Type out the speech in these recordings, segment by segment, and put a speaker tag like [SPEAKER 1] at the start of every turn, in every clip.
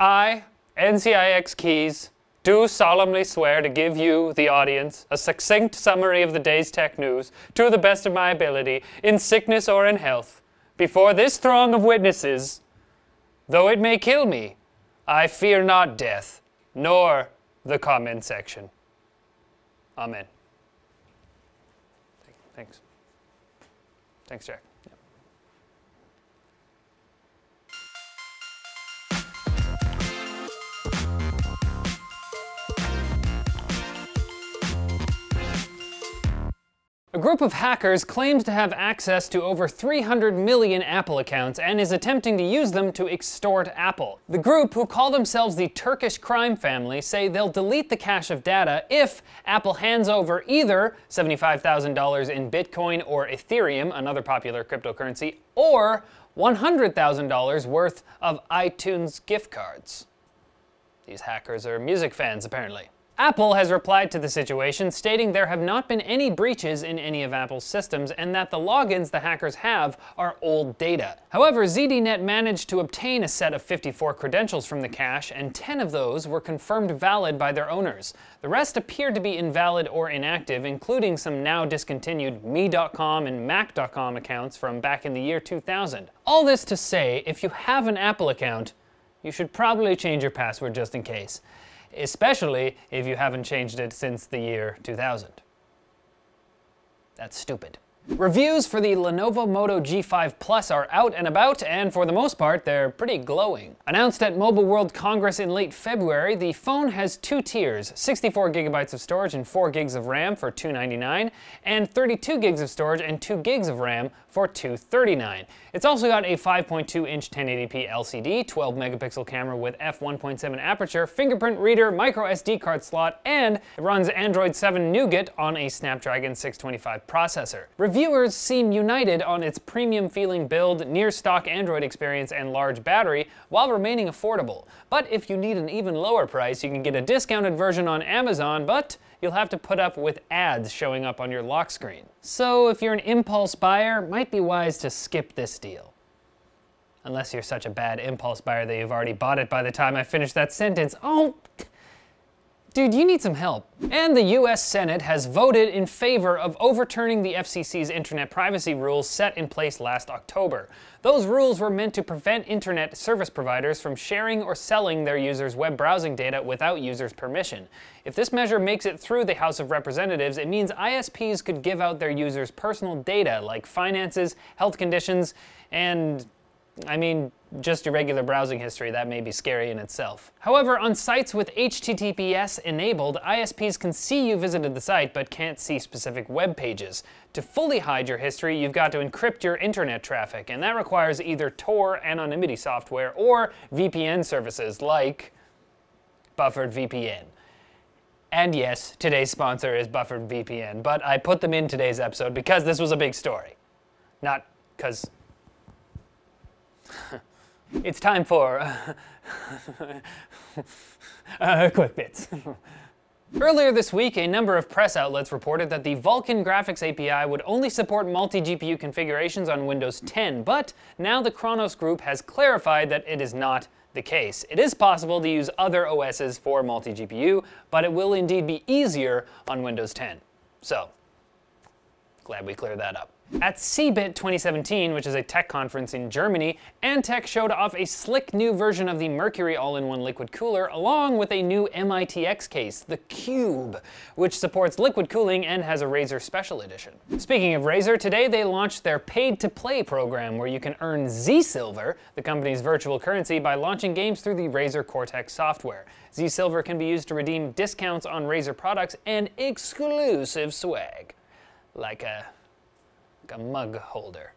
[SPEAKER 1] I, NCIX Keys, do solemnly swear to give you, the audience, a succinct summary of the day's tech news, to the best of my ability, in sickness or in health. Before this throng of witnesses, though it may kill me, I fear not death, nor the comment section. Amen. Thanks. Thanks, Jack. Yeah. A group of hackers claims to have access to over 300 million Apple accounts and is attempting to use them to extort Apple. The group, who call themselves the Turkish crime family, say they'll delete the cache of data if Apple hands over either $75,000 in Bitcoin or Ethereum, another popular cryptocurrency, or $100,000 worth of iTunes gift cards. These hackers are music fans, apparently. Apple has replied to the situation, stating there have not been any breaches in any of Apple's systems and that the logins the hackers have are old data. However, ZDNet managed to obtain a set of 54 credentials from the cache, and 10 of those were confirmed valid by their owners. The rest appeared to be invalid or inactive, including some now discontinued me.com and mac.com accounts from back in the year 2000. All this to say, if you have an Apple account, you should probably change your password just in case. Especially if you haven't changed it since the year 2000. That's stupid. Reviews for the Lenovo Moto G5 Plus are out and about, and for the most part, they're pretty glowing. Announced at Mobile World Congress in late February, the phone has two tiers, 64 gigabytes of storage and 4 gigs of RAM for $299, and 32 gigs of storage and 2 gigs of RAM for $239. It's also got a 5.2-inch 1080p LCD, 12 megapixel camera with f1.7 aperture, fingerprint reader, micro SD card slot, and it runs Android 7 Nougat on a Snapdragon 625 processor. Reviewers seem united on its premium-feeling build, near-stock Android experience, and large battery, while remaining affordable. But if you need an even lower price, you can get a discounted version on Amazon, but you'll have to put up with ads showing up on your lock screen. So if you're an impulse buyer, it might be wise to skip this deal. Unless you're such a bad impulse buyer that you've already bought it by the time I finish that sentence. Oh, dude, you need some help. And the US Senate has voted in favor of overturning the FCC's internet privacy rules set in place last October. Those rules were meant to prevent internet service providers from sharing or selling their users' web browsing data without users' permission. If this measure makes it through the House of Representatives, it means ISPs could give out their users' personal data like finances, health conditions, and I mean, just your regular browsing history. That may be scary in itself. However, on sites with HTTPS enabled, ISPs can see you visited the site but can't see specific web pages. To fully hide your history, you've got to encrypt your internet traffic, and that requires either Tor anonymity software or VPN services like Buffered VPN. And yes, today's sponsor is Buffered VPN, but I put them in today's episode because this was a big story. Not because it's time for quick bits. Earlier this week, a number of press outlets reported that the Vulcan graphics API would only support multi-GPU configurations on Windows 10, but now the Kronos Group has clarified that it is not the case. It is possible to use other OSs for multi-GPU, but it will indeed be easier on Windows 10. So, glad we cleared that up. At CeBIT 2017, which is a tech conference in Germany, Antec showed off a slick new version of the Mercury all-in-one liquid cooler, along with a new MITx case, the Cube, which supports liquid cooling and has a Razer Special Edition. Speaking of Razer, today they launched their paid-to-play program, where you can earn Z-Silver, the company's virtual currency, by launching games through the Razer Cortex software. Z-Silver can be used to redeem discounts on Razer products and exclusive swag, like a mug holder.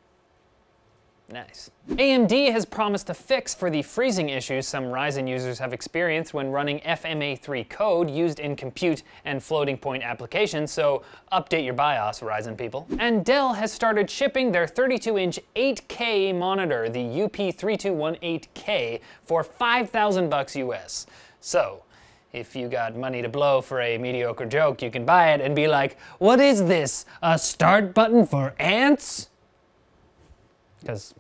[SPEAKER 1] Nice. AMD has promised a fix for the freezing issues some Ryzen users have experienced when running FMA3 code used in compute and floating point applications, so update your BIOS, Ryzen people. And Dell has started shipping their 32-inch 8K monitor, the UP3218K, for $5,000 US. So, if you got money to blow for a mediocre joke, you can buy it and be like, what is this, a start button for ants? Because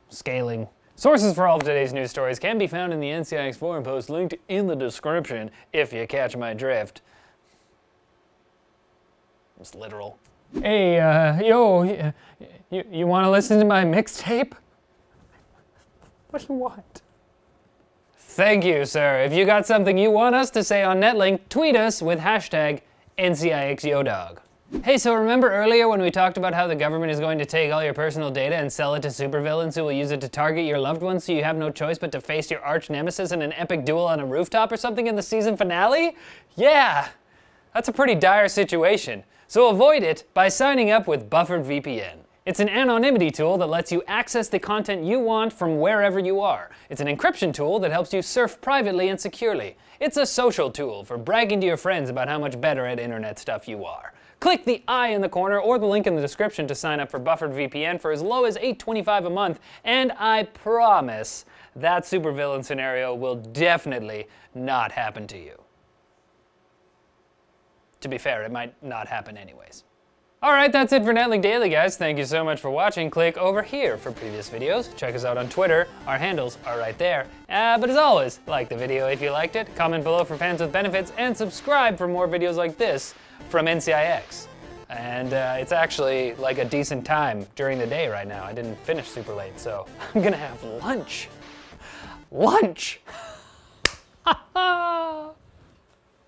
[SPEAKER 1] scaling Sources for all of today's news stories can be found in the NCIX forum post linked in the description, if you catch my drift. It's literal. Hey, yo, you want to listen to my mixtape? What do you want? Thank you, sir. If you got something you want us to say on Netlink, tweet us with hashtag NCIXYodog. Hey, so remember earlier when we talked about how the government is going to take all your personal data and sell it to supervillains who will use it to target your loved ones so you have no choice but to face your arch nemesis in an epic duel on a rooftop or something in the season finale? Yeah, that's a pretty dire situation. So avoid it by signing up with Buffered VPN. It's an anonymity tool that lets you access the content you want from wherever you are. It's an encryption tool that helps you surf privately and securely. It's a social tool for bragging to your friends about how much better at internet stuff you are. Click the I in the corner or the link in the description to sign up for Buffered VPN for as low as $8.25 a month, and I promise that supervillain scenario will definitely not happen to you. To be fair, it might not happen anyways. Alright, that's it for Netlink Daily, guys. Thank you so much for watching. Click over here for previous videos. Check us out on Twitter. Our handles are right there. But as always, like the video if you liked it, comment below for fans with benefits, and subscribe for more videos like this from NCIX. And it's actually like a decent time during the day right now. I didn't finish super late, so I'm gonna have lunch. Lunch!